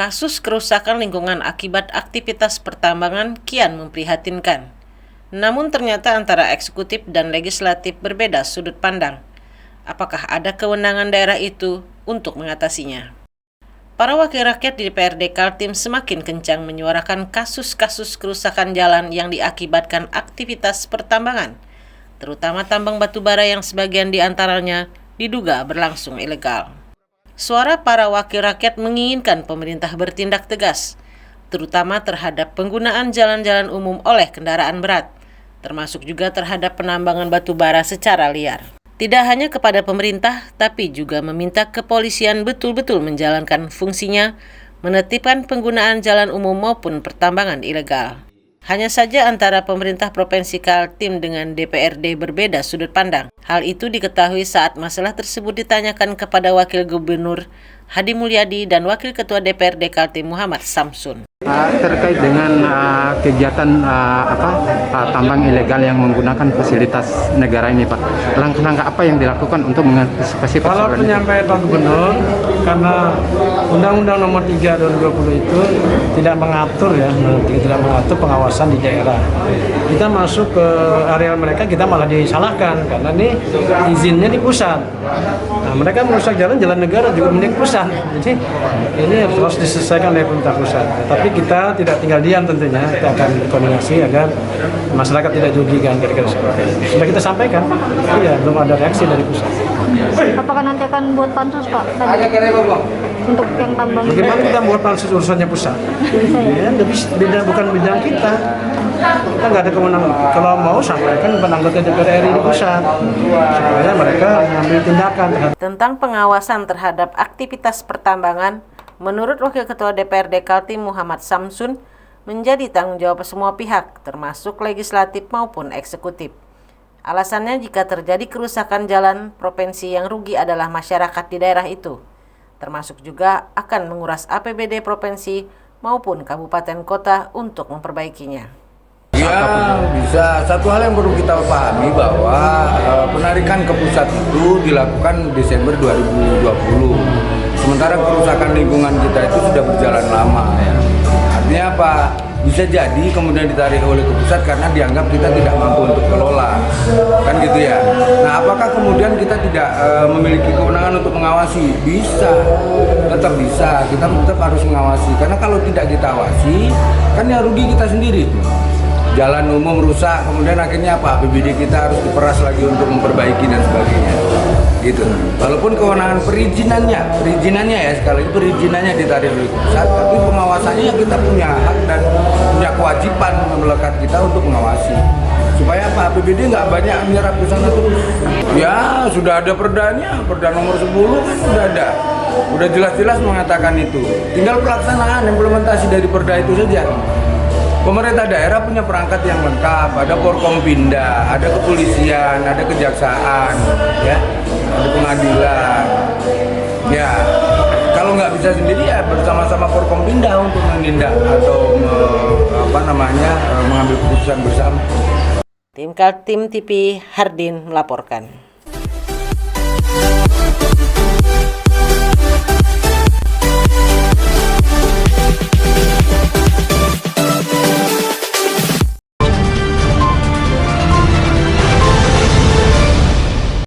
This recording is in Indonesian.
Kasus kerusakan lingkungan akibat aktivitas pertambangan kian memprihatinkan. Namun ternyata antara eksekutif dan legislatif berbeda sudut pandang. Apakah ada kewenangan daerah itu untuk mengatasinya? Para wakil rakyat di DPRD Kaltim semakin kencang menyuarakan kasus-kasus kerusakan jalan yang diakibatkan aktivitas pertambangan, terutama tambang batubara yang sebagian diantaranya diduga berlangsung ilegal. Suara para wakil rakyat menginginkan pemerintah bertindak tegas, terutama terhadap penggunaan jalan-jalan umum oleh kendaraan berat, termasuk juga terhadap penambangan batubara secara liar. Tidak hanya kepada pemerintah, tapi juga meminta kepolisian betul-betul menjalankan fungsinya, menertibkan penggunaan jalan umum maupun pertambangan ilegal. Hanya saja antara pemerintah Provinsi Kaltim dengan DPRD berbeda sudut pandang. Hal itu diketahui saat masalah tersebut ditanyakan kepada Wakil Gubernur Hadi Mulyadi dan Wakil Ketua DPRD Kaltim Muhammad Samsun. Terkait dengan kegiatan tambang ilegal yang menggunakan fasilitas negara ini, Pak, langkah-langkah apa yang dilakukan untuk mengantisipasi persoalan? Kalau penyampaian Pak Gubernur, karena Undang-Undang Nomor 3 2020 itu tidak mengatur pengawasan di daerah. Kita masuk ke area mereka, kita malah disalahkan karena ini izinnya di pusat. Nah, mereka merusak jalan negara juga milik pusat. Jadi ini harus diselesaikan oleh pemerintah pusat. Tapi kita tidak tinggal diam tentunya, kita akan koordinasi agar masyarakat tidak dirugikan kira-kira seperti itu. Sudah kita sampaikan, iya belum ada reaksi dari pusat. Apakah nanti akan buat pansus, Pak? Untuk yang tambang. Bagaimana kita buat pansus urusannya pusat? Ya, bukan bidang kita. Kita nggak ada kewenangan. Kalau mau sampaikan kepada anggota DPR RI di pusat supaya mereka mengambil tindakan. Tentang pengawasan terhadap aktivitas pertambangan, menurut Wakil Ketua DPRD Kaltim Muhammad Samsun, menjadi tanggung jawab semua pihak, termasuk legislatif maupun eksekutif. Alasannya jika terjadi kerusakan jalan, provinsi yang rugi adalah masyarakat di daerah itu, termasuk juga akan menguras APBD provinsi maupun kabupaten kota untuk memperbaikinya. Ya, bisa. Satu hal yang perlu kita pahami bahwa penarikan ke pusat itu dilakukan Desember 2020. Sementara kerusakan lingkungan kita itu sudah berjalan lama. Ya. Artinya apa? Bisa jadi kemudian ditarik oleh ke pusat karena dianggap kita tidak mampu untuk kelola, kan gitu ya. Nah, apakah kemudian kita tidak memiliki kewenangan untuk mengawasi? Bisa, tetap bisa. Kita tetap harus mengawasi. Karena kalau tidak kita awasi, kan yang rugi kita sendiri. Jalan umum rusak, kemudian akhirnya apa? APBD kita harus diperas lagi untuk memperbaiki dan sebagainya. Gitu. Walaupun kewenangan perizinannya ya, sekali lagi perizinannya ditarik oleh pusat, tapi pengawasannya kita punya hak dan punya kewajiban melekat kita untuk mengawasi. Supaya apa? APBD nggak banyak menyerap ke sana terus. Ya, sudah ada perdanya, perda nomor 10 kan sudah ada. Udah jelas-jelas mengatakan itu. Tinggal pelaksanaan implementasi dari perda itu saja. Pemerintah daerah punya perangkat yang lengkap, ada Forkompinda, ada kepolisian, ada kejaksaan, ya, ada pengadilan. Ya, kalau nggak bisa sendiri ya bersama-sama Forkompinda untuk menindak atau mengambil keputusan bersama. Tim Kaltim TV Hardin melaporkan.